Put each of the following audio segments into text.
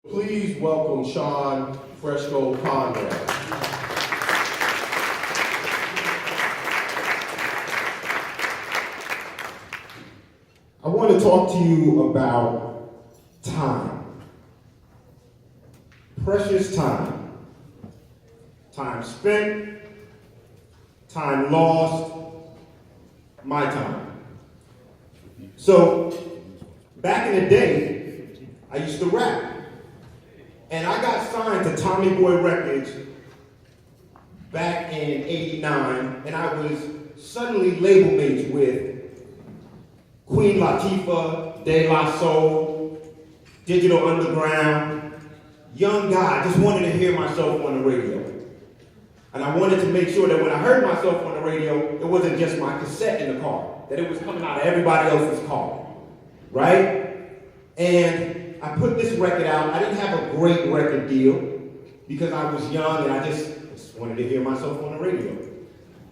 Please welcome Sean Fresco Conrad. I want to talk to you about time. Precious time. Time spent, time lost, my time. So, back in the day, I used to rap. And I got signed to Tommy Boy Records back in '89, and I was suddenly label mates with Queen Latifah, De La Soul, Digital Underground. Young guy, just wanted to hear myself on the radio. And I wanted to make sure that when I heard myself on the radio, it wasn't just my cassette in the car, that it was coming out of everybody else's car, right? And I put this record out. I didn't have a great record deal because I was young and I just wanted to hear myself on the radio.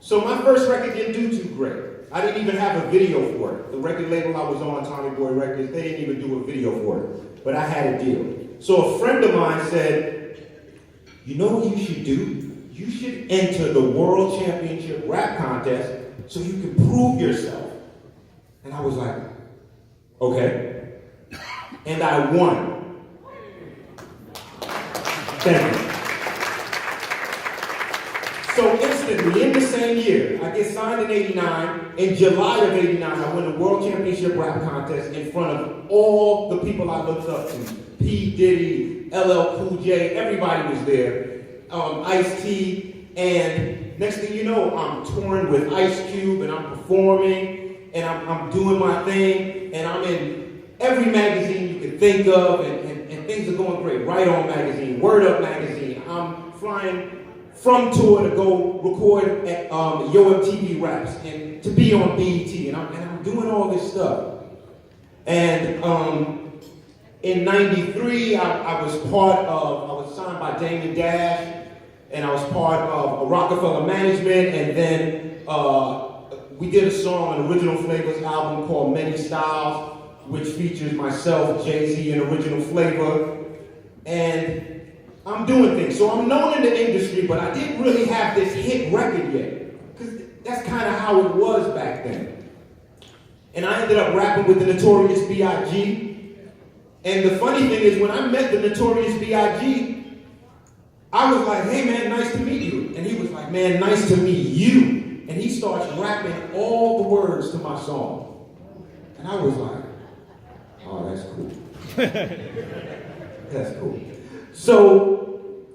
So my first record didn't do too great. I didn't even have a video for it. The record label I was on, Tommy Boy Records, they didn't even do a video for it. But I had a deal. So a friend of mine said, you know what you should do? You should enter the World Championship Rap Contest so you can prove yourself. And I was like, okay. And I won. Thank you. So instantly, in the same year, I get signed in '89. In July of '89, I win the World Championship Rap Contest in front of all the people I looked up to. P. Diddy, LL Cool J, everybody was there. Ice-T, and next thing you know, I'm touring with Ice Cube, and I'm performing, and I'm doing my thing, and I'm in every magazine you could think of, and things are going great. Right On magazine, Word Up magazine. I'm flying from tour to go record at Yo MTV Raps and to be on BET, and I'm doing all this stuff. And in '93, I was signed by Damon Dash, and I was part of Rockefeller Management, and then we did a song on Original Flavors album called Many Styles, which features myself, Jay-Z, and Original Flavor, and I'm doing things. So I'm known in the industry, but I didn't really have this hit record yet, because that's kind of how it was back then. And I ended up rapping with the Notorious B.I.G., and the funny thing is, when I met the Notorious B.I.G., I was like, hey man, nice to meet you. And he was like, man, nice to meet you. And he starts rapping all the words to my song. And I was like, oh, that's cool. That's cool. So,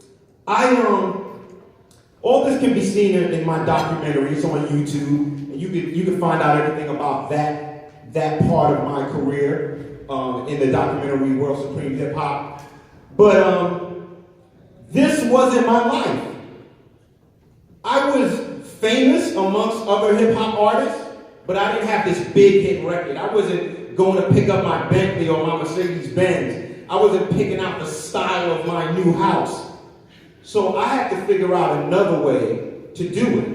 all this can be seen in my documentary. It's on YouTube, and you can find out everything about that part of my career in the documentary World Supreme Hip Hop. But this wasn't my life. I was famous amongst other hip hop artists, but I didn't have this big hit record. I wasn't going to pick up my Bentley or my Mercedes Benz. I wasn't picking out the style of my new house. So I had to figure out another way to do it.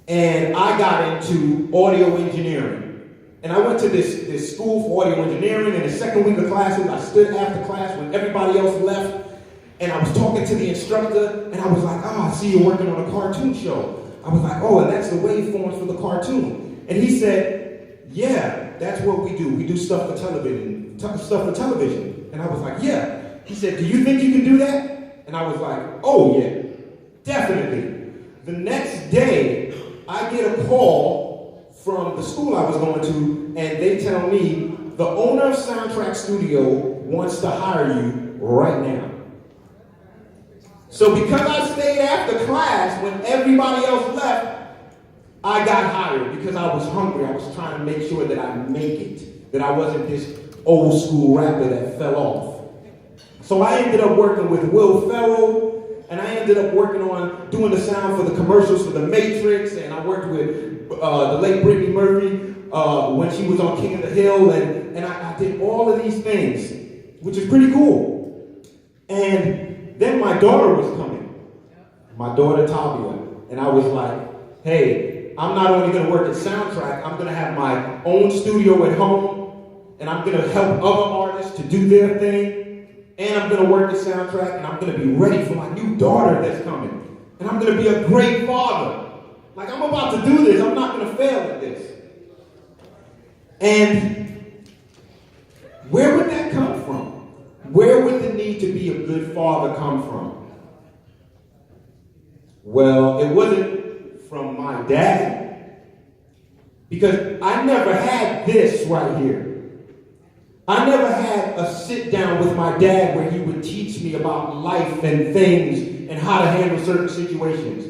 And I got into audio engineering. And I went to this school for audio engineering, and the second week of classes, I stood after class when everybody else left, and I was talking to the instructor, and I was like, oh, I see you're working on a cartoon show. I was like, oh, and that's the waveforms for the cartoon. And he said, yeah, that's what we do. We do stuff for television. And I was like, yeah. He said, do you think you can do that? And I was like, oh yeah, definitely. The next day, I get a call from the school I was going to, and they tell me, the owner of Soundtrack Studio wants to hire you right now. So because I stayed after class when everybody else left, I got hired because I was hungry. I was trying to make sure that I make it, that I wasn't this old school rapper that fell off. So I ended up working with Will Ferrell, and I ended up working on doing the sound for the commercials for The Matrix, and I worked with the late Brittany Murphy when she was on King of the Hill, and I did all of these things, which is pretty cool. And then my daughter was coming, my daughter Tavia, and I was like, hey, I'm not only going to work at Soundtrack, I'm going to have my own studio at home, and I'm going to help other artists to do their thing. And I'm going to work the soundtrack, and I'm going to be ready for my new daughter that's coming. And I'm going to be a great father. Like, I'm about to do this. I'm not going to fail at this. And where would that come from? Where would the need to be a good father come from? Well, it wasn't from my dad. Because I never had this right here. I never had a sit down with my dad where he would teach me about life and things and how to handle certain situations.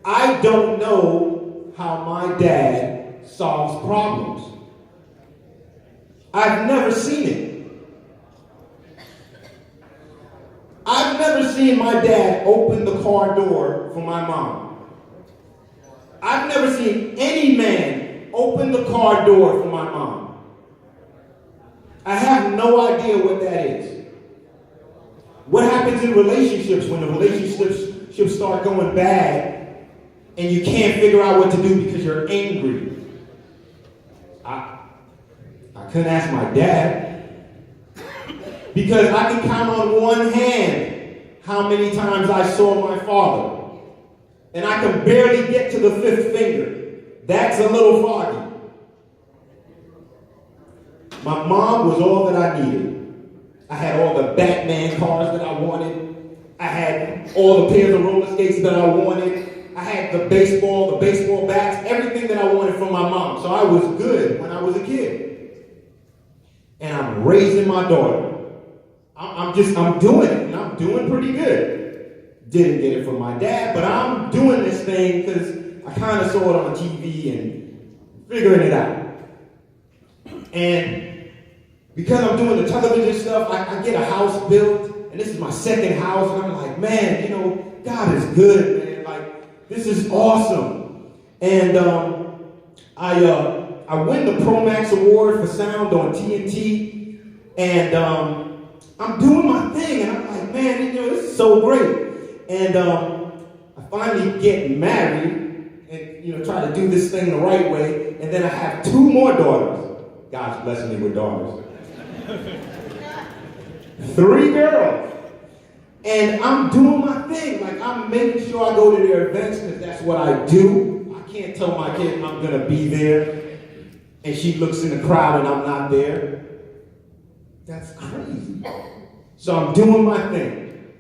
I don't know how my dad solves problems. I've never seen it. I've never seen my dad open the car door for my mom. I've never seen any man open the car door for my mom. I have no idea what that is. What happens in relationships when the relationships start going bad and you can't figure out what to do because you're angry? I couldn't ask my dad because I can count on one hand how many times I saw my father. And I can barely get to the fifth finger. That's a little foggy. My mom was all that I needed. I had all the Batman cars that I wanted. I had all the pairs of roller skates that I wanted. I had the baseball bats, everything that I wanted from my mom. So I was good when I was a kid. And I'm raising my daughter. I'm doing it, and I'm doing pretty good. Didn't get it from my dad, but I'm doing this thing because I kind of saw it on TV and figuring it out. And because I'm doing the television stuff, I get a house built, and this is my second house, and I'm like, man, God is good, man. Like, this is awesome. And I win the Pro Max Award for sound on TNT, and I'm doing my thing, and I'm like, man, this is so great. And I finally get married and, try to do this thing the right way, and then I have 2 more daughters. God's blessing me with daughters. 3 girls. And I'm doing my thing. Like, I'm making sure I go to their events because that's what I do. I can't tell my kid I'm going to be there and she looks in the crowd and I'm not there. That's crazy. So I'm doing my thing.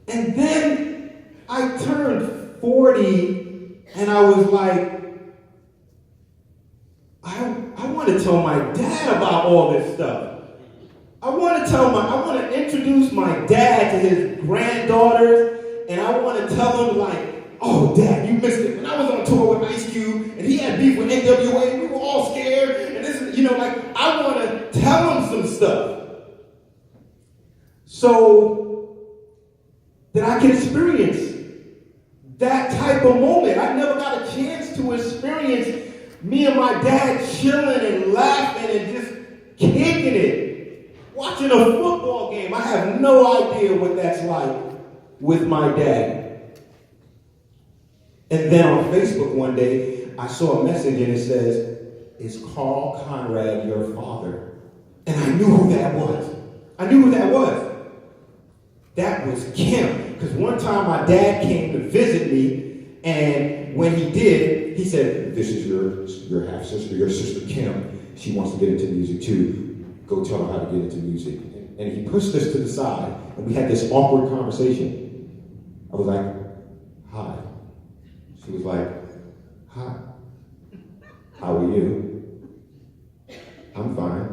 And then I turned 40 and I was like, I want to tell my dad about all this stuff. I want to introduce my dad to his granddaughters, and I want to tell him, like, oh, Dad, you missed it. When I was on tour with Ice Cube, and he had beef with NWA, and we were all scared, and this is, I want to tell him some stuff. So that I can experience that type of moment. I never got a chance to experience me and my dad chilling and laughing and just kicking it, watching a football game. I have no idea what that's like with my dad. And then on Facebook one day, I saw a message and it says, "Is Carl Conrad your father?" And I knew who that was. That was Kim. Because one time my dad came to visit me, and when he did, he said, "This is your half-sister, your sister Kim. She wants to get into music too. Go tell her how to get into music." And he pushed us to the side, and we had this awkward conversation. I was like, "Hi." She was like, "Hi. How are you?" "I'm fine."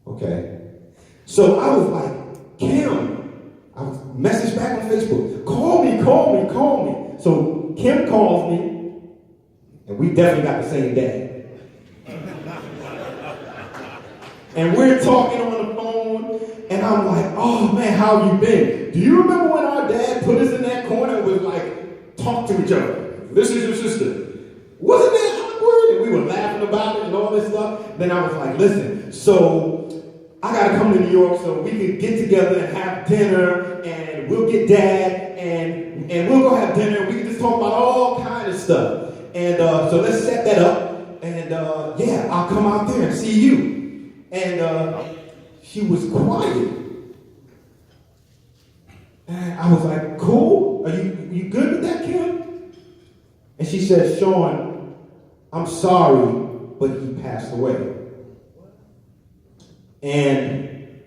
"Okay." So I was like, "Kim," I was messaged back on Facebook, call me. So Kim calls me, and we definitely got the same dad. And we're talking on the phone, and I'm like, "Oh man, how have you been? Do you remember when our dad put us in that corner and was like, talk to each other? This is your sister. Wasn't that awkward?" And we were laughing about it and all this stuff. Then I was like, "Listen, so I gotta come to New York so we can get together and have dinner, and we'll get Dad, and we'll go have dinner, and we can just talk about all kind of stuff. And so let's set that up, and yeah, I'll come out there and see you." And she was quiet. And I was like, cool? Are you good with that, Kim? And she said, Sean, I'm sorry, but he passed away. And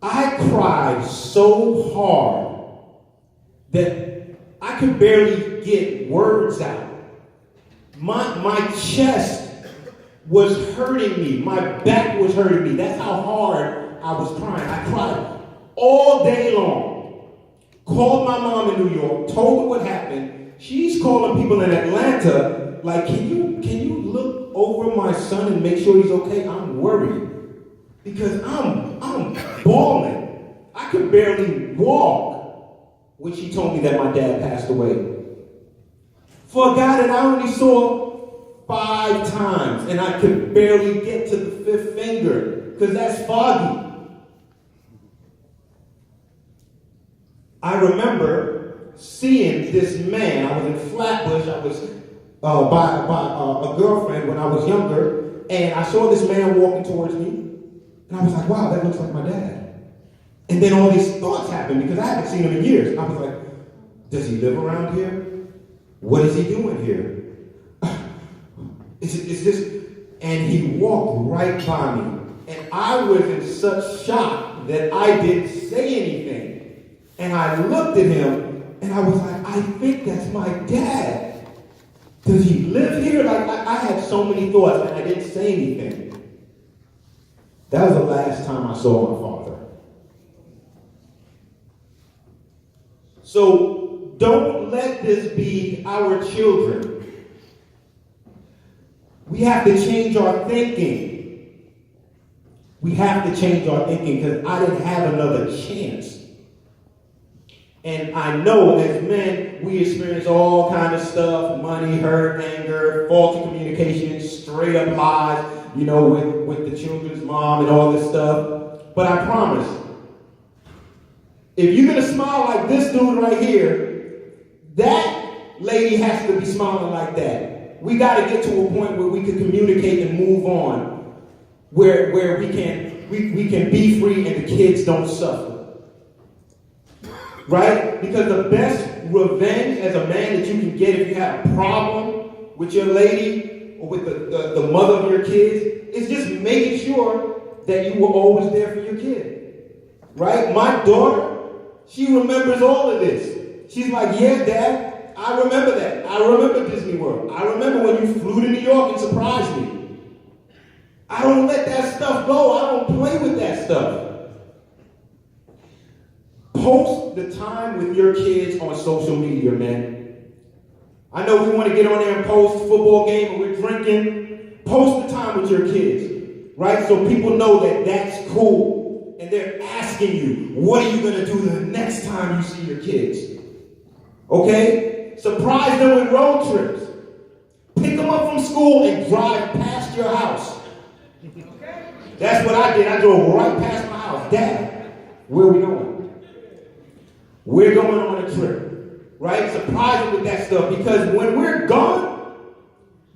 I cried so hard that I could barely get words out. My chest was hurting me. My back was hurting me. That's how hard I was crying. I cried all day long. Called my mom in New York, told her what happened. She's calling people in Atlanta, like, can you look over my son and make sure he's okay? I'm worried. Because I'm bawling. I could barely walk when she told me that my dad passed away. For a guy that I only saw 5 times, and I could barely get to the 5th finger, because that's foggy. I remember seeing this man. I was in Flatbush. I was by a girlfriend when I was younger, and I saw this man walking towards me, and I was like, wow, that looks like my dad. And then all these thoughts happened because I haven't seen him in years. I was like, does he live around here? What is he doing here? Is this? And he walked right by me. And I was in such shock that I didn't say anything. And I looked at him and I was like, I think that's my dad. Does he live here? Like I had so many thoughts and I didn't say anything. That was the last time I saw my father. So don't let this be our children. We have to change our thinking. We have to change our thinking because I didn't have another chance. And I know as men, we experience all kind of stuff, money, hurt, anger, faulty communication, straight up lies, with the children's mom and all this stuff. But I promise, if you're going to smile like this dude right here, that lady has to be smiling like that. We got to get to a point where we can communicate and move on, where we can be free and the kids don't suffer. Right? Because the best revenge as a man that you can get if you have a problem with your lady or with the mother of your kids is just making sure that you were always there for your kid. Right? My daughter, she remembers all of this. She's like, yeah, Dad, I remember that. I remember Disney World. I remember when you flew to New York and surprised me. I don't let that stuff go. I don't play with that stuff. Post the time with your kids on social media, man. I know we want to get on there and post a football game and we're drinking. Post the time with your kids, right? So people know that that's cool. And they're asking you, what are you going to do the next time you see your kids? Okay? Surprise them with road trips. Pick them up from school and drive past your house. Okay? That's what I did. I drove right past my house. Dad, where are we going? We're going on a trip, right? Surprise them with that stuff because when we're gone,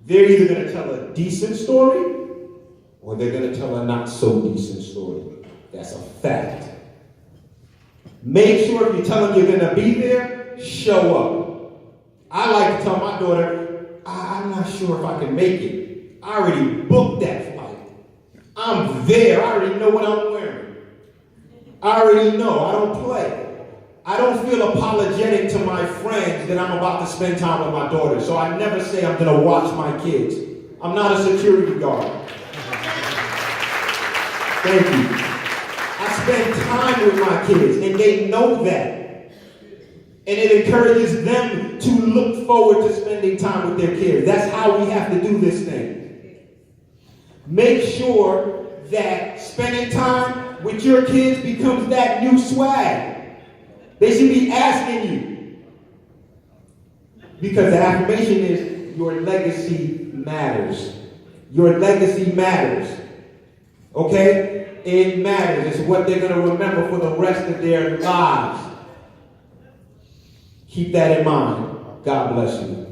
they're either going to tell a decent story or they're going to tell a not so decent story. That's a fact. Make sure if you tell them you're going to be there, show up. I like to tell my daughter, I'm not sure if I can make it. I already booked that flight. I'm there. I already know what I'm wearing. I already know. I don't play. I don't feel apologetic to my friends that I'm about to spend time with my daughter. So I never say I'm going to watch my kids. I'm not a security guard. Thank you. I spend time with my kids, and they know that. And it encourages them to look forward to spending time with their kids. That's how we have to do this thing. Make sure that spending time with your kids becomes that new swag. They should be asking you. Because the affirmation is, your legacy matters. Your legacy matters. Okay? It matters. It's what they're going to remember for the rest of their lives. Keep that in mind. God bless you.